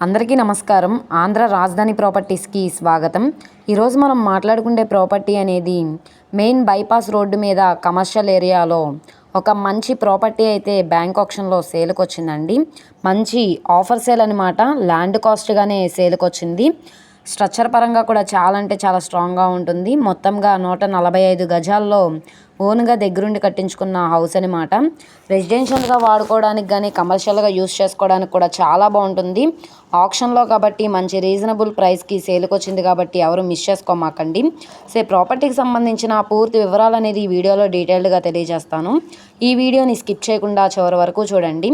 అందరికీ నమస్కారం. ఆంధ్ర రాజధాని ప్రాపర్టీస్కి స్వాగతం. ఈరోజు మనం మాట్లాడుకునే ప్రాపర్టీ అనేది మెయిన్ బైపాస్ రోడ్డు మీద కమర్షియల్ ఏరియాలో ఒక మంచి ప్రాపర్టీ అయితే బ్యాంక్ ఆక్షన్లో సేల్కి వచ్చిందండి. మంచి ఆఫర్ సేల్ అనమాట. ల్యాండ్ కాస్ట్గానే సేల్కి వచ్చింది. స్ట్రక్చర్ పరంగా కూడా చాలా అంటే చాలా స్ట్రాంగ్గా ఉంటుంది. మొత్తంగా 145 గజాల్లో ఓన్గా దగ్గరుండి కట్టించుకున్న హౌస్ అనమాట. రెసిడెన్షియల్గా వాడుకోవడానికి కానీ కమర్షియల్గా యూస్ చేసుకోవడానికి కూడా చాలా బాగుంటుంది. ఆక్షన్లో కాబట్టి మంచి రీజనబుల్ ప్రైస్కి సేల్కి వచ్చింది కాబట్టి ఎవరు మిస్ చేసుకోమాకండి. ప్రాపర్టీకి సంబంధించిన పూర్తి వివరాలు అనేది ఈ వీడియోలో డీటెయిల్డ్గా తెలియజేస్తాను. ఈ వీడియోని స్కిప్ చేయకుండా చివరి వరకు చూడండి.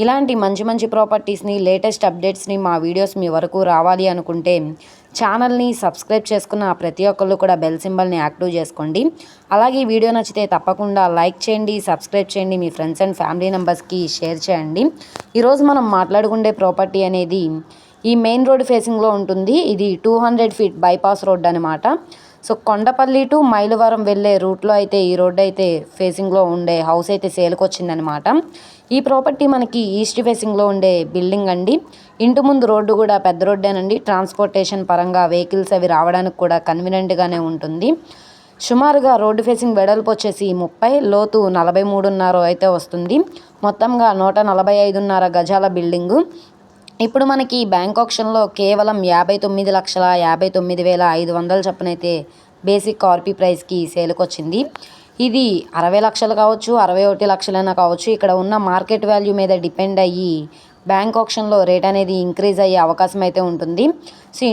ఇలాంటి మంచి మంచి ప్రాపర్టీస్ని లేటెస్ట్ అప్డేట్స్ని మా వీడియోస్ మీ వరకు రావాలి అనుకుంటే ఛానల్ని సబ్స్క్రైబ్ చేసుకున్న ప్రతి ఒక్కళ్ళు కూడా బెల్ సింబల్ని యాక్టివ్ చేసుకోండి. అలాగే ఈ వీడియో నచ్చితే తప్పకుండా లైక్ చేయండి, సబ్స్క్రైబ్ చేయండి, మీ ఫ్రెండ్స్ అండ్ ఫ్యామిలీ మెంబర్స్కి షేర్ చేయండి. ఈరోజు మనం మాట్లాడుకునే ప్రాపర్టీ అనేది ఈ మెయిన్ రోడ్ ఫేసింగ్లో ఉంటుంది. ఇది 200 ఫీట్ బైపాస్ రోడ్ అనమాట. కొండపల్లి టు మైలవరం వెళ్ళే రూట్లో అయితే ఈ రోడ్డు అయితే ఫేసింగ్లో ఉండే హౌస్ అయితే సేల్కి వచ్చిందనమాట. ఈ ప్రాపర్టీ మనకి ఈస్ట్ ఫేసింగ్లో ఉండే బిల్డింగ్ అండి. ఇంటి ముందు రోడ్డు కూడా పెద్ద రోడ్డేనండి. ట్రాన్స్పోర్టేషన్ పరంగా వెహికల్స్ అవి రావడానికి కూడా కన్వీనియంట్గానే ఉంటుంది. సుమారుగా రోడ్డు ఫేసింగ్ వెడల్పు వచ్చేసి 30, లోతు 43.5 అయితే వస్తుంది. మొత్తంగా 145.5 గజాల బిల్డింగు. ఇప్పుడు మనకి బ్యాంక్ ఆక్షన్లో కేవలం 59,59,500 చొప్పునైతే బేసిక్ ఆర్పీ ప్రైస్కి సేల్కి వచ్చింది. ఇది 60 లక్షలు కావచ్చు, 61 లక్షలైనా కావచ్చు. ఇక్కడ ఉన్న మార్కెట్ వాల్యూ మీద డిపెండ్ అయ్యి బ్యాంక్ ఆక్షన్లో రేట్ అనేది ఇంక్రీజ్ అయ్యే అవకాశం అయితే ఉంటుంది.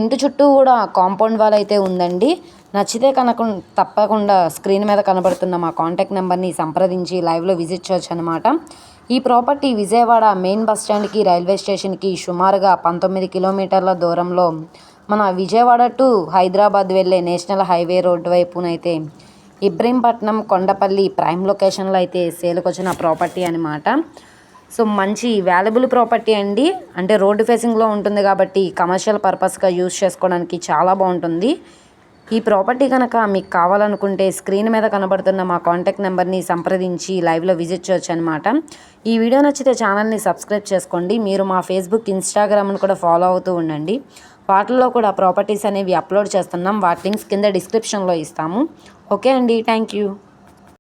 ఇంటి చుట్టూ కూడా కాంపౌండ్ వాల్ అయితే ఉందండి. నచ్చితే కనుక తప్పకుండా స్క్రీన్ మీద కనబడుతున్న మా కాంటాక్ట్ నెంబర్ని సంప్రదించి లైవ్లో విజిట్ చేయొచ్చు అనమాట. ఈ ప్రాపర్టీ విజయవాడ మెయిన్ బస్ స్టాండ్కి, రైల్వే స్టేషన్కి సుమారుగా 19 కిలోమీటర్ల దూరంలో మన విజయవాడ టు హైదరాబాద్ వెళ్ళే నేషనల్ హైవే రోడ్డు వైపునైతే ఇబ్రహీంపట్నం, కొండపల్లి ప్రైమ్ లొకేషన్లో అయితే సేల్కి వచ్చిన ప్రాపర్టీ అనమాట. మంచి వాల్యుబుల్ ప్రాపర్టీ అండి. అంటే రోడ్డు ఫేసింగ్లో ఉంటుంది కాబట్టి కమర్షియల్ పర్పస్గా యూజ్ చేసుకోవడానికి చాలా బాగుంటుంది. ఈ ప్రాపర్టీ కనుక మీకు కావాలనుకుంటే స్క్రీన్ మీద కనబడుతున్న మా కాంటాక్ట్ నెంబర్ని సంప్రదించి లైవ్లో విజిట్ చేయొచ్చు అనమాట. ఈ వీడియో నచ్చితే ఛానల్ని సబ్స్క్రైబ్ చేసుకోండి. మీరు మా ఫేస్బుక్, ఇన్స్టాగ్రామ్ను కూడా ఫాలో అవుతూ ఉండండి. వాటిల్లో కూడా ప్రాపర్టీస్ అనేవి అప్లోడ్ చేస్తున్నాం. వాటి లింక్స్ కింద డిస్క్రిప్షన్లో ఇస్తాము. ఓకే అండి, థ్యాంక్ యూ.